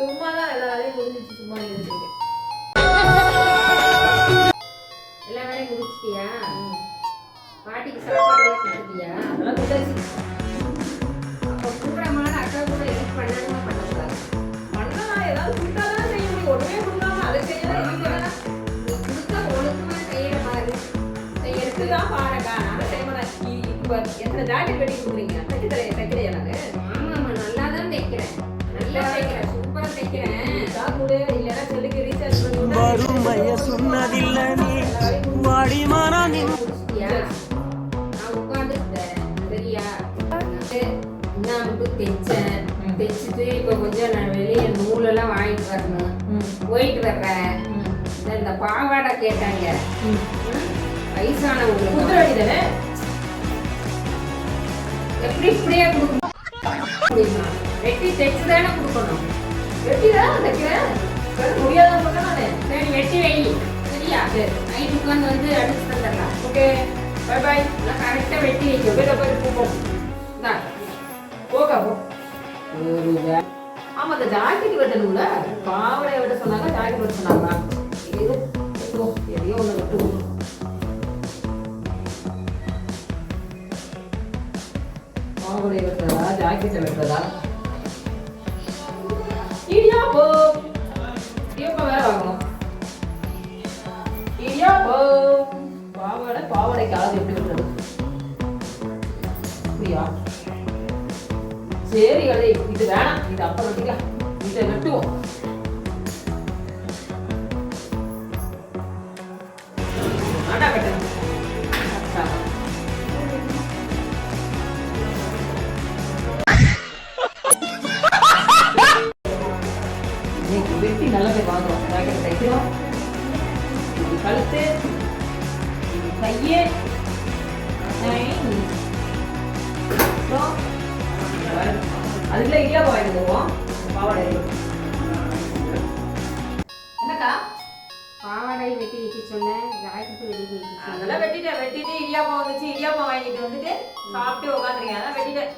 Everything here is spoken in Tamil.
சும்மா தான் எல்லா வேலையும் முடிஞ்சிச்சு. சும்மா இருக்கீங்க. எல்லா வேலையும் முடிச்சிட்டியா? பாட்டிக்கு சாப்பாடு கொடுத்துட்டியா? அதெல்லாம் கொடுத்தாச்சு. அப்போ கூப்பிடமான அக்கா கூட எதுவும் பண்ணணுமா பண்ணக்கூடாது? பண்ணலாம், ஏதாவது கொடுத்தாதான் செய்ய முடியும். ஒண்ணுமே கொடுக்காம அதை செய்யலாம் இது செய்யலாம். நீ கொடுத்தா ஒழுக்கமா செய்யற மாதிரி செய்யறது இதுதான் பாருக்கா. நான் செய்ய மாட்டேன். இப்போ எத்தனை ஜாக்கெட் வெட்டி கொடுக்குறீங்க? தைக்கிறேன் எனக்கு. ஆமா ஆமா நல்லா தான் தைக்கிறேன். நல்லா தைக்கிறேன். சூப்பரா தைக்கிறேன். சாக்குடு இல்லைன்னா செல்லுக்கு ரீசார்ஜ் பண்ணி வறுமைய சொன்னதில்லை நீ வாடிமானா நீ முடிச்சிட்டியா? நான் உட்காந்துட்டேன் சரியா? நான் மட்டும் தைச்சேன். தைச்சிட்டு இப்போ கொஞ்சம் நான் வெளியே நூலெல்லாம் வாங்கிட்டு வரணும். போயிட்டு வர்றேன். இந்த பாவாடை கேட்டாங்க. வயசானவங்களுக்கு குதிரை வேண்டியதானே? எப்படி இப்படியே கொடுக்க முடியுமா? வெட்டி தைச்சு தானே கொடுக்கணும். வெட்டிதான் தைக்கிறேன். முடியாதான் பண்ண நானே. சரி வெட்டி வை சரியா? நைட் உட்காந்து வந்து அடிச்சு தந்துடலாம். Okay bye by. நான் கரெக்டாக வெட்டி வைக்க வெளியில போய் போவோம். போக போ. ஆமா அந்த ஜாக்கெட் வெட்டணும்ல. பாவடைய வெட்ட சொன்னாங்க, ஜாக்கெட் வெட்ட சொன்னாங்க. இது எதையோ ஒண்ணு வெட்டுவோம். பாவடைய வெட்டுறதா ஜாக்கெட்டை வெட்டுறதா? இடியாப்பம். இடியாப்பம் வேற வாங்கணும். இடியாப்பம். பாவடைக்கு ஆகுது எப்படி வெட்டுறது? அப்படியா? சரி கதை, இது வேணாம். இது அப்ப வெட்டிக்கலாம். இதை வெட்டுவோம். ஆடா வெட்டணும். வெட்டி நல்ல போய் வாங்குவோம். ஜாக்கெட் தைக்கிறோம். இது கழுத்து, இது கையே, அதுக்குள்ள இடியாப்பம் வாங்கிட்டு போவோம். பாவாடை என்னக்கா? பாவாடை வெட்டி வைக்க சொன்னேன். ஜாக்கெட்டு வெட்டி வைக்க அதெல்லாம் வெட்டிட்டு இடியாப்பம் வந்துச்சு. இடியாப்பம் வாங்கிட்டு வந்துட்டு சாப்பிட்டு உட்காந்துருக்கேன். அதான் வெட்டிட்டேன்.